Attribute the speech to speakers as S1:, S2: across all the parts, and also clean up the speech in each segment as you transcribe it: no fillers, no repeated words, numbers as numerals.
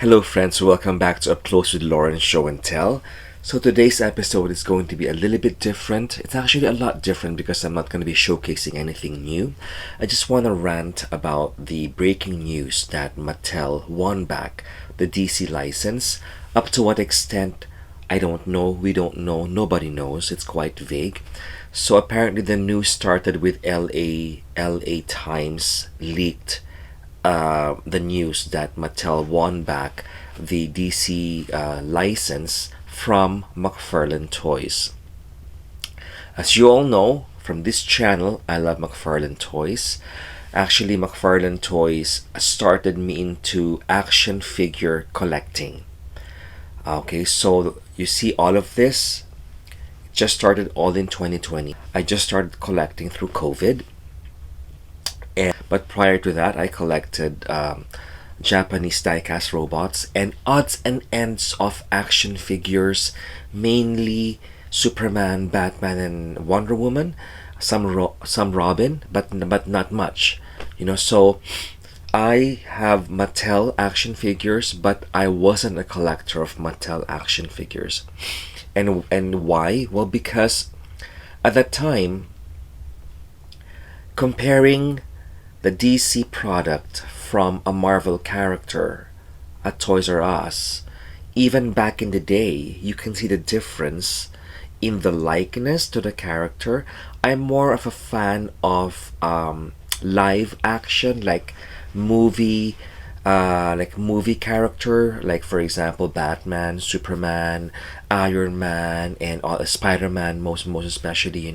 S1: Hello friends, welcome back to Up Close with Lauren Show and Tell. So today's episode is going to be a little bit different. It's actually a lot different because I'm not going to be showcasing anything new. I just want to rant about the breaking news that Mattel won back the DC license. Up to what extent, I don't know, we don't know, nobody knows. It's quite vague. So apparently the news started with LA Times leaked the news that Mattel won back the DC license from McFarlane Toys. As you all know from this channel, I love McFarlane Toys. Actually, McFarlane Toys started me into action figure collecting. Okay, so you see all of this just started all in 2020. I just started collecting through COVID. But prior to that, I collected Japanese diecast robots and odds and ends of action figures, mainly Superman, Batman, and Wonder Woman. Some Robin, but not much. So I have Mattel action figures, but I wasn't a collector of Mattel action figures. And why? Well, because at that time, comparing the DC product from a Marvel character at Toys R Us, even back in the day, you can see the difference in the likeness to the character. I'm more of a fan of live action, movie movie character, like for example Batman, Superman, Iron Man, and Spider-Man, most especially.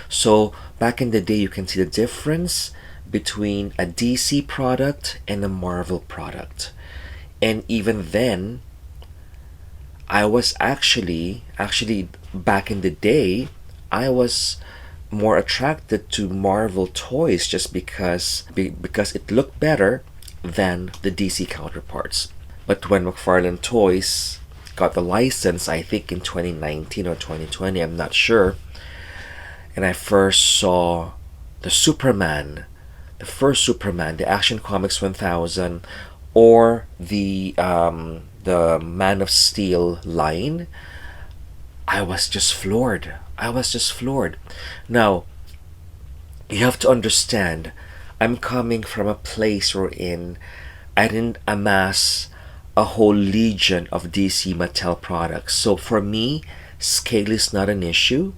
S1: So back in the day, you can see the difference between a DC product and a Marvel product. And even then, I was actually back in the day, I was more attracted to Marvel toys just because it looked better than the DC counterparts. But when McFarlane Toys got the license, I think in 2019 or 2020, I'm not sure, and I first saw the first Superman, the Action Comics 1000, or the Man of Steel line, I was just floored. Now, you have to understand, I'm coming from a place wherein I didn't amass a whole legion of DC Mattel products. So for me, scale is not an issue.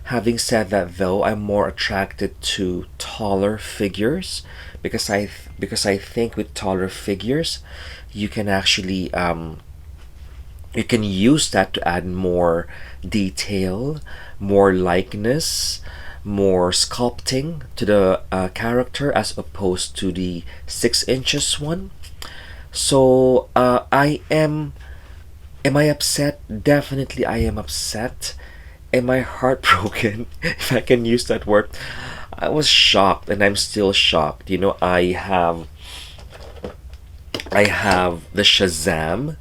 S1: Having said that, though, I'm more attracted to taller figures because I think with taller figures, you can actually you can use that to add more detail, more likeness, more sculpting to the character as opposed to the 6 inches one. So am I upset? Definitely I am upset. Am I heartbroken? If I can use that word. I was shocked and I'm still shocked. I have the Shazam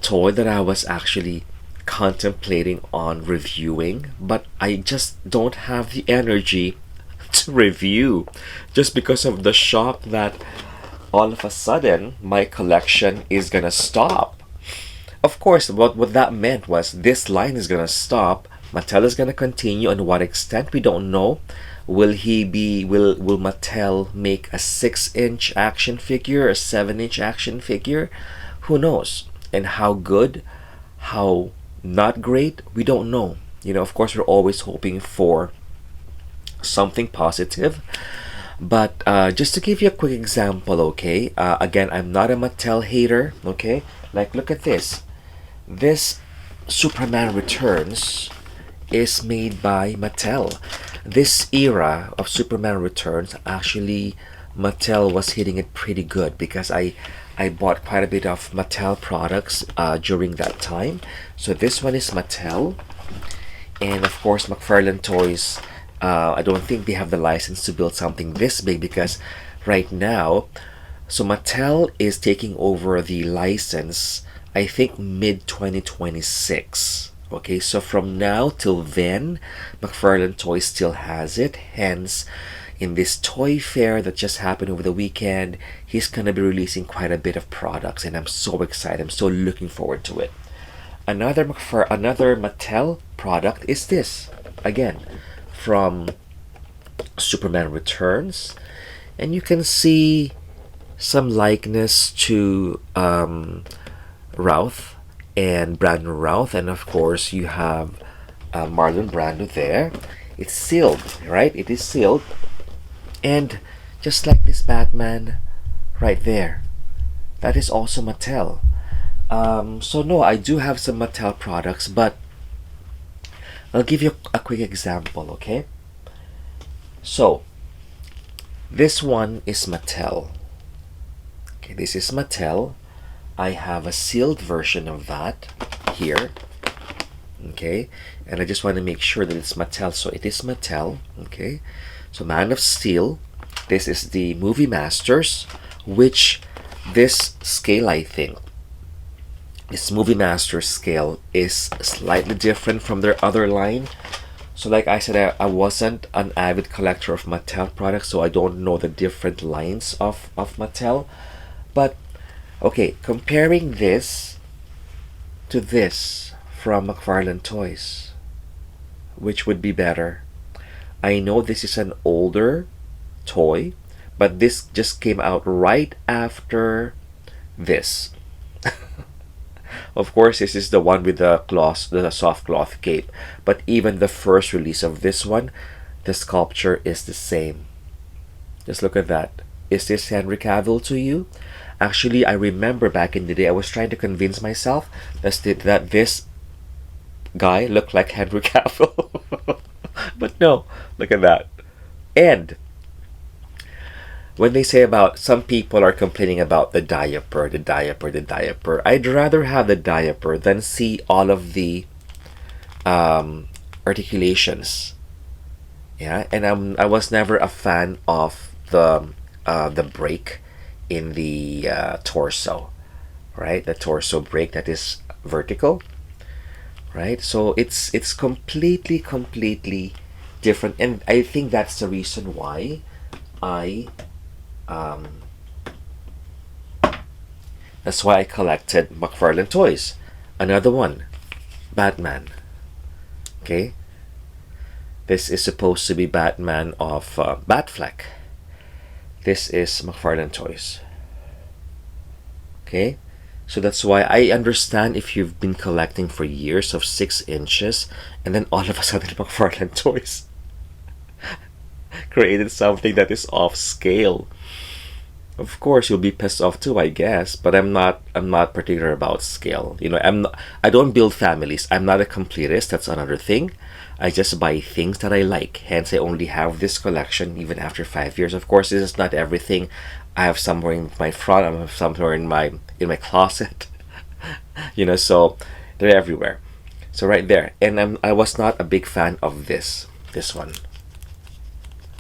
S1: toy that I was actually contemplating on reviewing, but I just don't have the energy to review just because of the shock that all of a sudden my collection is gonna stop. Of course, what that meant was this line is gonna stop. Mattel is gonna continue, and what extent we don't know. Will Mattel make a 6-inch action figure, a 7-inch action figure? Who knows? And how good, how not great, we don't know. Of course, we're always hoping for something positive. But just to give you a quick example, okay? Again, I'm not a Mattel hater, okay? Look at this. This Superman Returns is made by Mattel. This era of Superman Returns, actually, Mattel was hitting it pretty good because I bought quite a bit of Mattel products during that time. So this one is Mattel, and of course McFarlane Toys. I don't think they have the license to build something this big because right now, so Mattel is taking over the license, I think mid 2026. Okay, so from now till then, McFarlane Toys still has it. Hence, in this toy fair that just happened over the weekend, he's gonna be releasing quite a bit of products, and I'm so excited. I'm so looking forward to it. Another Mattel product is this, again, from Superman Returns, and you can see some likeness to Routh and Brandon Routh, and of course you have Marlon Brando there. It's sealed, right? It is sealed, and just like this Batman right there, that is also Mattel. So no, I do have some Mattel products, but I'll give you a quick example, okay? So this one is Mattel. Okay, this is Mattel. I have a sealed version of that here. Okay, and I just want to make sure that it's Mattel, so it is Mattel. Okay, so Man of Steel. This is the Movie Masters, which this scale, I think, this Movie Masters scale is slightly different from their other line. So like I said, I wasn't an avid collector of Mattel products, so I don't know the different lines of Mattel. But okay, comparing this to this from McFarlane Toys, which would be better? I know this is an older toy, but this just came out right after this. Of course, this is the one with the cloth, the soft cloth cape. But even the first release of this one, the sculpture is the same. Just look at that. Is this Henry Cavill to you? Actually, I remember back in the day, I was trying to convince myself that this guy looked like Henry Cavill. But no, look at that. And when they say about, some people are complaining about the diaper, I'd rather have the diaper than see all of the articulations. Yeah, and I was never a fan of the break in the torso, right? The torso break that is vertical, right? So it's completely different, and I think that's the reason why I that's why I collected McFarlane Toys. Another one, Batman. Okay, this is supposed to be Batman of Batfleck. This is McFarlane Toys. Okay, so that's why I understand if you've been collecting for years of 6 inches, and then all of a sudden McFarlane Toys created something that is off scale. Of course, you'll be pissed off too, I guess. But I'm not particular about scale. You know, I don't build families. I'm not a completist. That's another thing. I just buy things that I like. Hence, I only have this collection even after 5 years. Of course, this is not everything. I have somewhere in my front. I have somewhere in my closet. You know, so they're everywhere. So right there. And I was not a big fan of this one.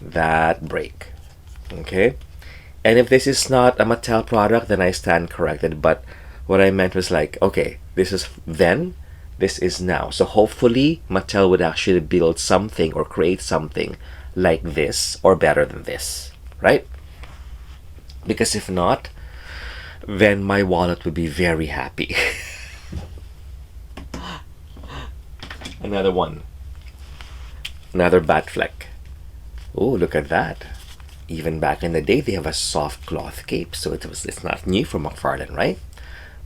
S1: That break. Okay. And if this is not a Mattel product, then I stand corrected. But what I meant was like, okay, this is then, this is now. So hopefully Mattel would actually build something or create something like this or better than this, right? Because if not, then my wallet would be very happy. Another one. Another Batfleck. Oh, look at that. Even back in the day, they have a soft cloth cape, so it's not new for McFarlane, right?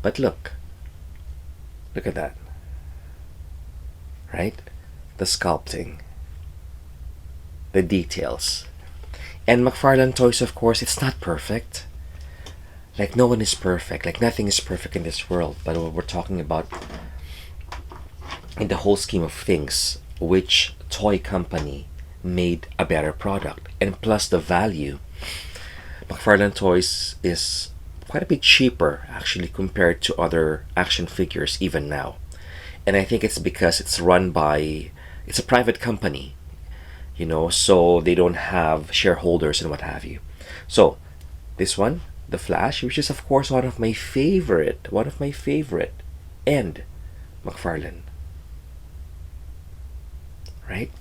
S1: But look at that, right? The sculpting, the details, and McFarlane Toys, of course, it's not perfect. Like no one is perfect. Like nothing is perfect in this world. But what we're talking about, in the whole scheme of things, which toy company made a better product, and plus the value, McFarlane Toys is quite a bit cheaper actually compared to other action figures even now. And I think it's because it's a private company, you know, so they don't have shareholders and what have you. So this one, the Flash, which is of course one of my favorite, and McFarlane, right?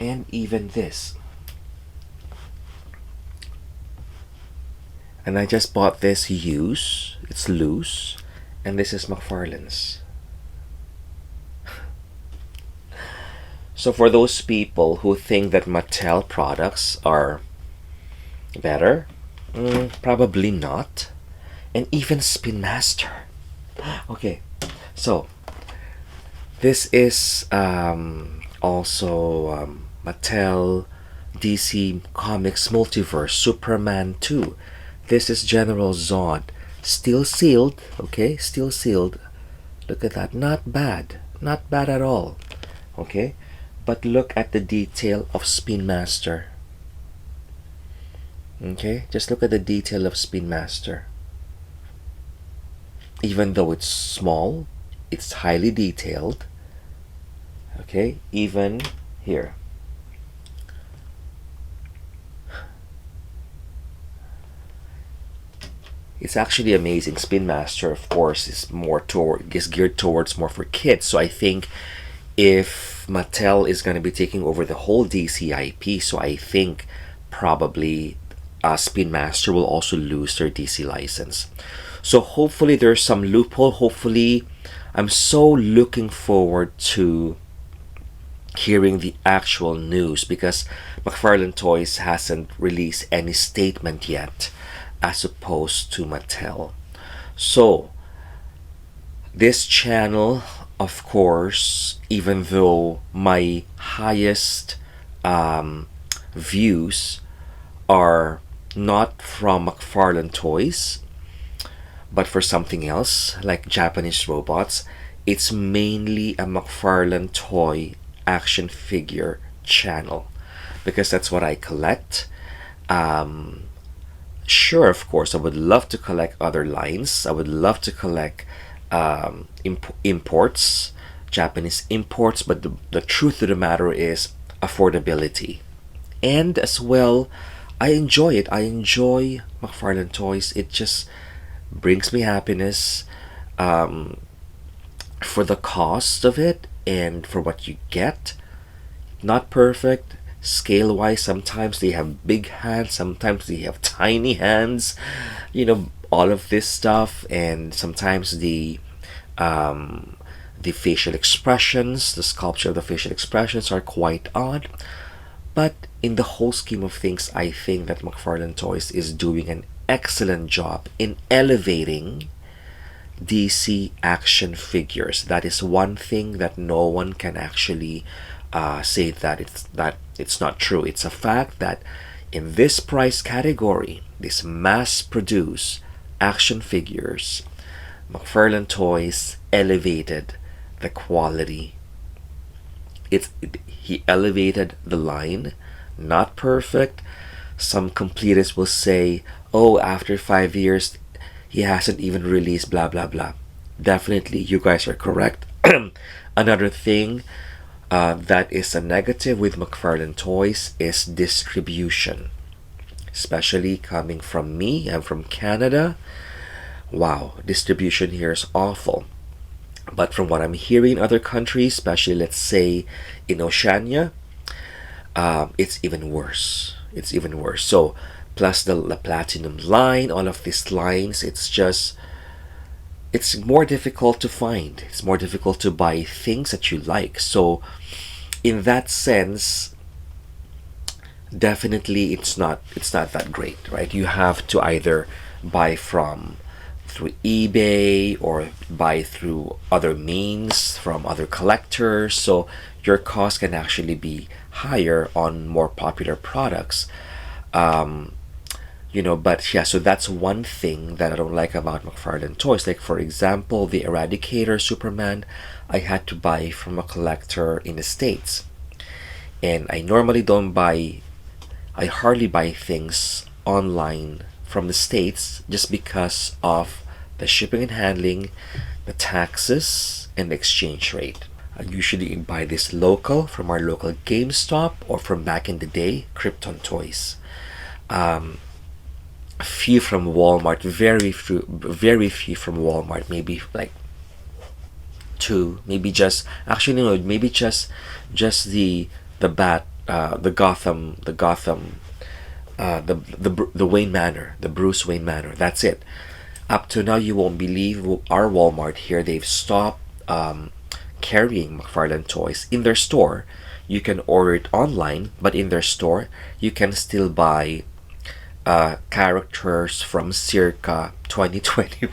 S1: And even this, And I just bought this used. It's loose. And this is McFarlane's. So for those people who think that Mattel products are better, probably not. And even Spin Master. Okay, so this is also Mattel DC Comics Multiverse Superman 2. This is General Zod. Still sealed, okay? Still sealed. Look at that. Not bad. Not bad at all. Okay? But look at the detail of Spin Master. Okay? Just look at the detail of Spin Master. Even though it's small, it's highly detailed. Okay? Even here. It's actually amazing. Spin Master, of course, is geared towards more for kids. So I think if Mattel is going to be taking over the whole DC IP, so I think probably Spin Master will also lose their DC license. So hopefully there's some loophole. Hopefully, I'm so looking forward to hearing the actual news because McFarlane Toys hasn't released any statement yet as opposed to Mattel. So this channel, of course, even though my highest views are not from McFarlane Toys, but for something else like Japanese robots, it's mainly a McFarlane Toy action figure channel because that's what I collect. Sure, of course, I would love to collect other lines. I would love to collect imports, Japanese imports, but the truth of the matter is affordability. And as well, I enjoy it. I enjoy McFarlane Toys. It just brings me happiness for the cost of it and for what you get. Not perfect. Scale wise, sometimes they have big hands, sometimes they have tiny hands, all of this stuff, and sometimes the facial expressions, the sculpture of the facial expressions are quite odd. But in the whole scheme of things, I think that McFarlane Toys is doing an excellent job in elevating DC action figures. That is one thing that no one can actually say that it's not true. It's a fact that in this price category, this mass-produced action figures, McFarlane Toys elevated the quality. He elevated the line. Not perfect. Some completists will say, "Oh, after 5 years, he hasn't even released blah blah blah." Definitely, you guys are correct. Another thing that is a negative with McFarlane Toys is distribution, especially coming from me. I'm from Canada. Wow, distribution here is awful. But from what I'm hearing in other countries, especially let's say in Oceania, it's even worse. It's even worse. So plus the platinum line, all of these lines, it's more difficult to find. It's more difficult to buy things that you like. So in that sense, definitely it's not that great, right? You have to either buy through eBay or buy through other means from other collectors. So your cost can actually be higher on more popular products. But yeah, so that's one thing that I don't like about McFarlane Toys. Like for example, the Eradicator Superman, I had to buy from a collector in the States. And I hardly buy things online from the States just because of the shipping and handling, the taxes, and the exchange rate. I usually buy this local from our local GameStop or from back in the day, Krypton Toys. Few from Walmart, very few from Walmart, maybe like two, maybe just actually no, maybe just the Gotham the Wayne Manor, the Bruce Wayne Manor. That's it. Up to now, you won't believe our Walmart here. They've stopped carrying McFarlane Toys in their store. You can order it online, but in their store, you can still buy characters from circa 2021.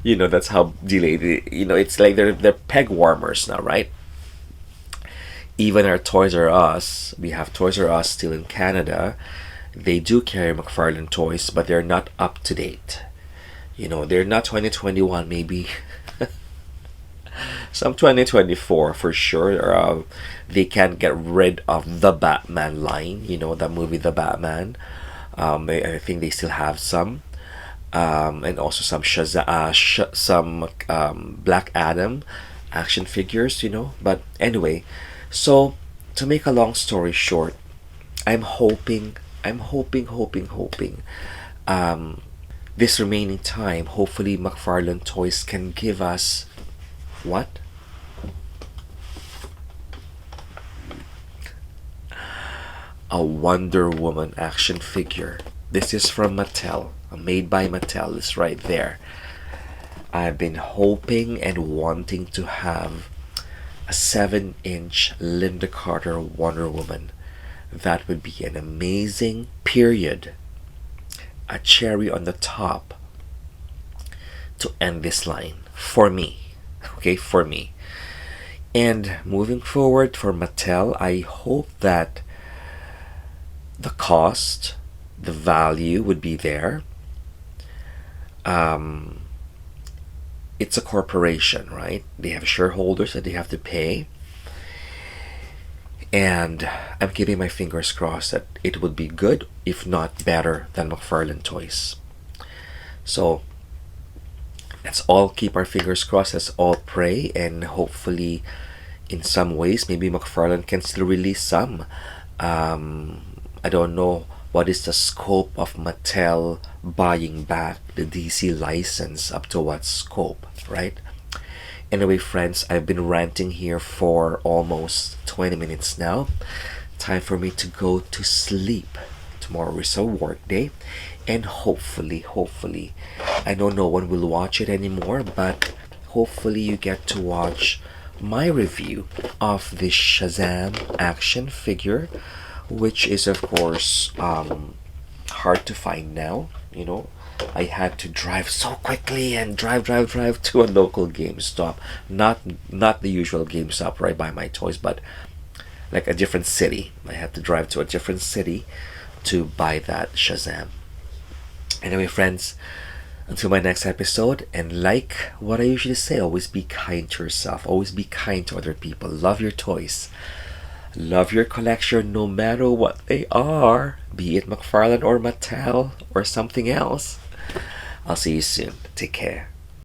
S1: You know, that's how delayed you know, it's like they're peg warmers now, right? Even our Toys R Us, we have Toys R Us still in Canada. They do carry McFarlane Toys, but they're not up to date. You know, they're not 2021, maybe some 2024 for sure. They can't get rid of the Batman line, you know, the movie The Batman. I think they still have some. And also some some Black Adam action figures, you know. But anyway, so to make a long story short, I'm hoping, this remaining time, hopefully McFarlane Toys can give us what? A Wonder Woman action figure. This is from Mattel, made by Mattel. It's right there. I've been hoping and wanting to have a 7-inch Linda Carter Wonder Woman. That would be an amazing period. A cherry on the top to end this line for me. Okay, for me. And moving forward for Mattel, I hope that the cost, the value would be there. It's a corporation, right? They have shareholders that they have to pay. And I'm keeping my fingers crossed that it would be good, if not better, than McFarlane Toys. So let's all keep our fingers crossed. Let's all pray, and hopefully, in some ways, maybe McFarlane can still release some. I don't know what is the scope of Mattel buying back the DC license, up to what scope, right? Anyway, friends, I've been ranting here for almost 20 minutes now. Time for me to go to sleep. Tomorrow is a work day, and hopefully, I know no one will watch it anymore, but hopefully you get to watch my review of this Shazam action figure, which is of course hard to find now. You know, I had to drive so quickly and drive to a local GameStop, not the usual GameStop right by my toys, but like a different city. I had to drive to a different city to buy that Shazam. Anyway, friends, until my next episode, and like what I usually say, always be kind to yourself, always be kind to other people, love your toys, love your collection no matter what they are, be it McFarlane or Mattel or something else. I'll see you soon. Take care.